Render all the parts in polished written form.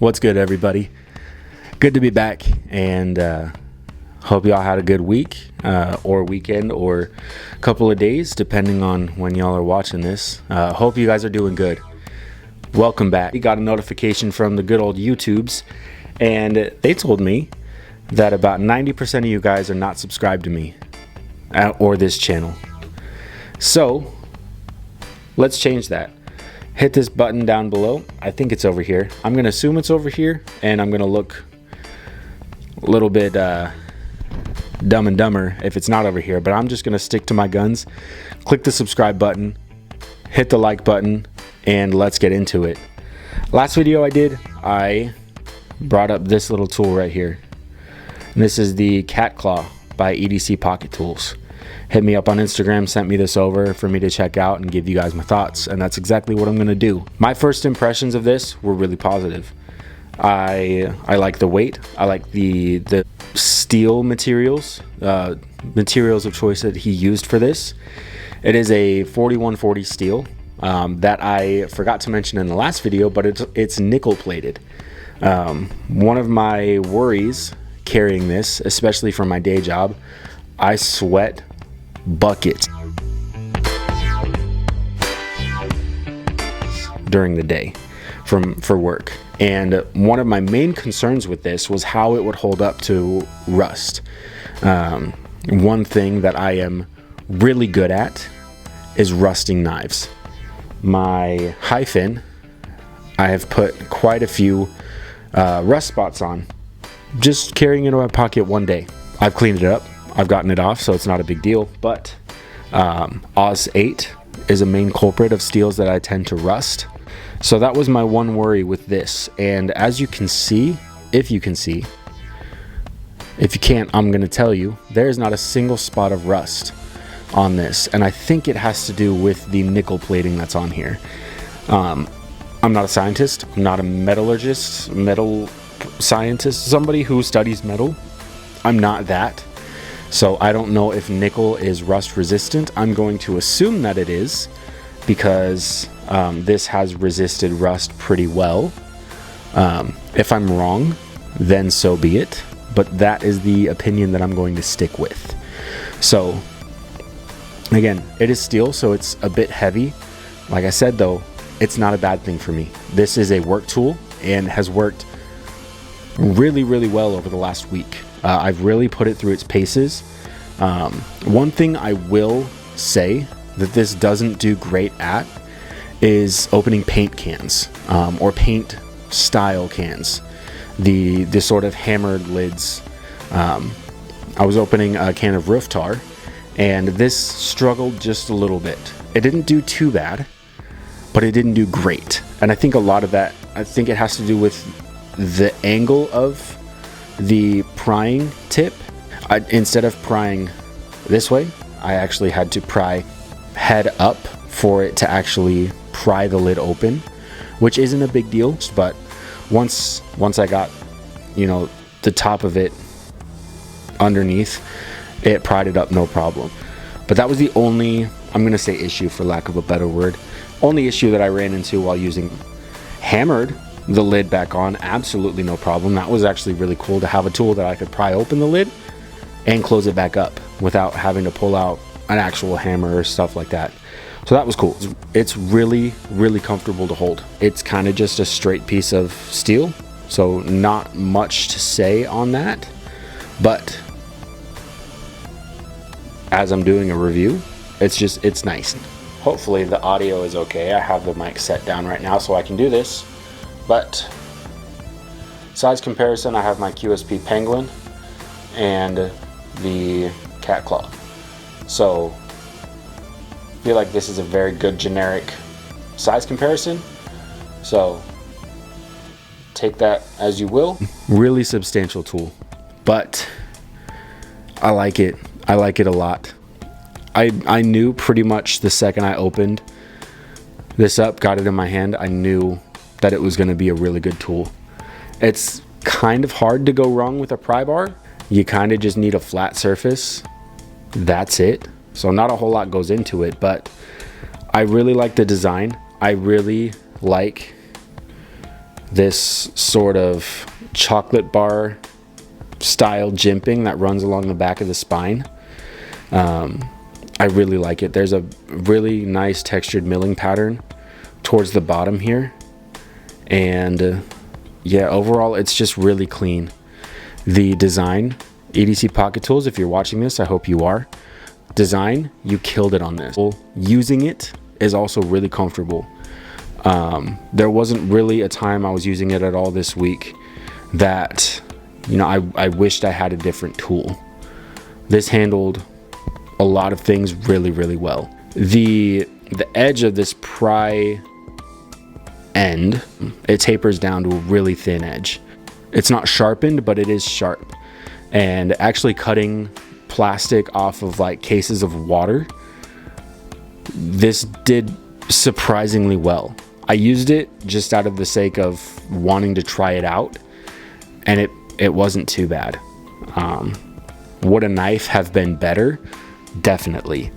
What's good, everybody? Good to be back, and hope y'all had a good week or weekend or a couple of days, depending on when y'all are watching this. Hope you guys are doing good. Welcome back. We got a notification from the good old YouTubes, and they told me that about 90% of you guys are not subscribed to me or this channel. So let's change that. Hit this button down below. I think it's over here. I'm going to assume it's over here, and I'm going to look a little bit dumb and dumber if it's not over here, but I'm just going to stick to my guns. Click the subscribe button, hit the like button, and let's get into it. Last video I did, I brought up this little tool right here. And this is the Cat Claw by EDC Pocket Tools. Hit me up on Instagram, sent me this over for me to check out and give you guys my thoughts, and that's exactly what I'm going to do. My first impressions of this were really positive. I like the weight. I like the steel materials of choice that he used for this. It is a 4140 steel that I forgot to mention in the last video, but it's nickel plated. One of my worries carrying this, especially for my day job, I sweat buckets during the day for work, and one of my main concerns with this was how it would hold up to rust. One thing that I am really good at is rusting knives. My hyphen, I have put quite a few rust spots on just carrying it in my pocket one day. I've cleaned it up, I've gotten it off, so it's not a big deal, but Oz 8 is a main culprit of steels that I tend to rust. So that was my one worry with this, and as you can see, if you can see, if you can't, I'm going to tell you, there's not a single spot of rust on this, and I think it has to do with the nickel plating that's on here. I'm not a scientist, I'm not a metallurgist, metal scientist, somebody who studies metal. I'm not that. So I don't know if nickel is rust resistant. I'm going to assume that it is, because this has resisted rust pretty well. If I'm wrong, then so be it. But that is the opinion that I'm going to stick with. So again, it is steel, so it's a bit heavy. Like I said though, it's not a bad thing for me. This is a work tool and has worked really well over the last week. I've really put it through its paces. One thing I will say that this doesn't do great at is opening paint cans, or paint style cans, the sort of hammered lids. I was opening a can of roof tar, and this struggled just a little bit. It didn't do too bad, but it didn't do great. And I think a lot of that, I think it has to do with the angle of the prying tip. Instead of prying this way, I actually had to pry head up for it to actually pry the lid open, which isn't a big deal, but once I got, the top of it underneath, it pried it up no problem. But that was the only, I'm going to say issue for lack of a better word, only issue that I ran into while using. Hammered the lid back on, absolutely no problem. That was actually really cool to have a tool that I could pry open the lid and close it back up without having to pull out an actual hammer or stuff like that. So that was cool. It's really comfortable to hold. It's kind of just a straight piece of steel, so not much to say on that, but as I'm doing a review, it's nice. Hopefully the audio is okay. I have the mic set down right now so I can do this. But size comparison, I have my QSP Penguin and the Cat Claw. So I feel like this is a very good generic size comparison. So take that as you will. Really substantial tool, but I like it. I like it a lot. I knew pretty much the second I opened this up, got it in my hand, I knew that it was going to be a really good tool. It's kind of hard to go wrong with a pry bar. You kind of just need a flat surface. That's it. So not a whole lot goes into it, but I really like the design. I really like this sort of chocolate bar style jimping that runs along the back of the spine. I really like it. There's a really nice textured milling pattern towards the bottom here, and yeah, overall it's just really clean. The design, EDC Pocket Tools, if you're watching this, I hope you are. Design, you killed it on this. Using it is also really comfortable. There wasn't really a time I was using it at all this week that, you know, I wished I had a different tool. This handled a lot of things really, really well. The edge of this pry end, it tapers down to a really thin edge. It's not sharpened, but it is sharp. And actually cutting plastic off of like cases of water, this did surprisingly well. I used it just out of the sake of wanting to try it out, and it wasn't too bad. Would a knife have been better? Definitely.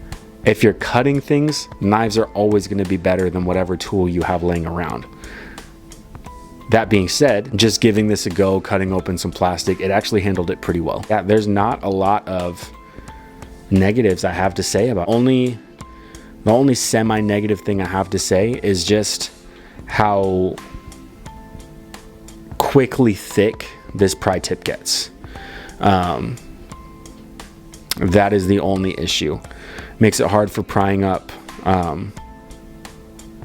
If you're cutting things, knives are always going to be better than whatever tool you have laying around. That being said, just giving this a go, cutting open some plastic, it actually handled it pretty well. Yeah, there's not a lot of negatives I have to say about it. The only semi-negative thing I have to say is just how quickly thick this pry tip gets. That is the only issue. Makes it hard for prying up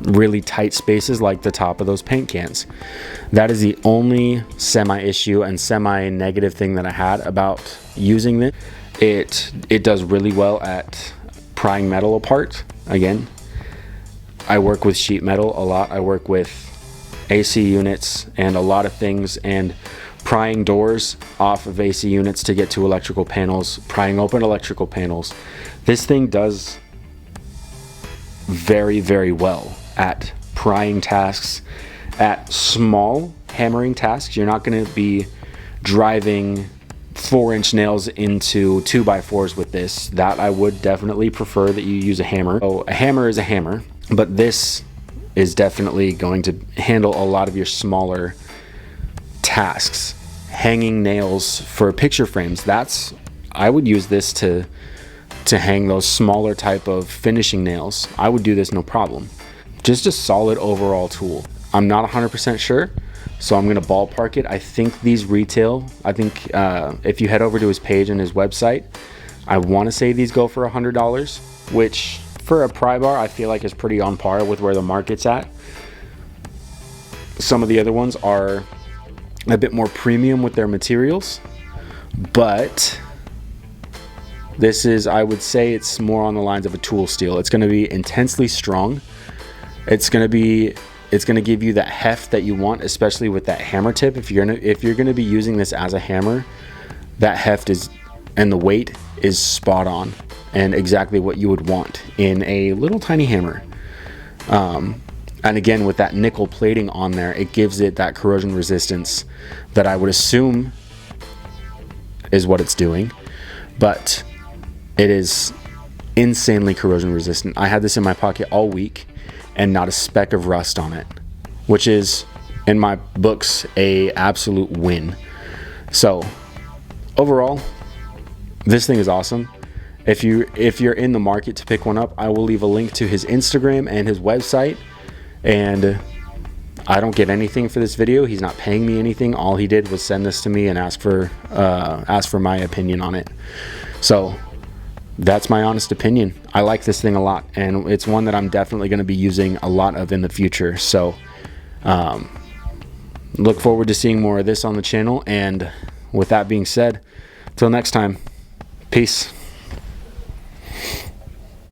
really tight spaces like the top of those paint cans. That is the only semi-issue and semi-negative thing that I had about using this. It does really well at prying metal apart. Again, I work with sheet metal a lot. I work with AC units and a lot of things, and prying doors off of AC units to get to electrical panels, prying open electrical panels. This thing does very, very well at prying tasks, at small hammering tasks. You're not going to be driving 4-inch nails into 2x4s with this. That I would definitely prefer that you use a hammer. So a hammer is a hammer, but this is definitely going to handle a lot of your smaller tasks. Hanging nails for picture frames, I would use this to hang those smaller type of finishing nails. I would do this no problem. Just a solid overall tool. I'm not 100% sure, so I'm gonna ballpark it. I think these retail, if you head over to his page and his website, I want to say these go for $100, which for a pry bar I feel like is pretty on par with where the market's at. Some of the other ones are a bit more premium with their materials, but this is, I would say it's more on the lines of a tool steel. It's going to be intensely strong. It's going to give you that heft that you want, especially with that hammer tip. If you're going to be using this as a hammer, that heft and the weight is spot on and exactly what you would want in a little tiny hammer. And again, with that nickel plating on there, it gives it that corrosion resistance that I would assume is what it's doing, but it is insanely corrosion resistant. I had this in my pocket all week and not a speck of rust on it, which is, in my books, a absolute win. So overall, this thing is awesome. If you're in the market to pick one up, I will leave a link to his Instagram and his website. And I don't get anything for this video. He's not paying me anything. All he did was send this to me and ask for my opinion on it. So that's my honest opinion. I like this thing a lot, and it's one that I'm definitely going to be using a lot of in the future. So look forward to seeing more of this on the channel. And with that being said, till next time, peace.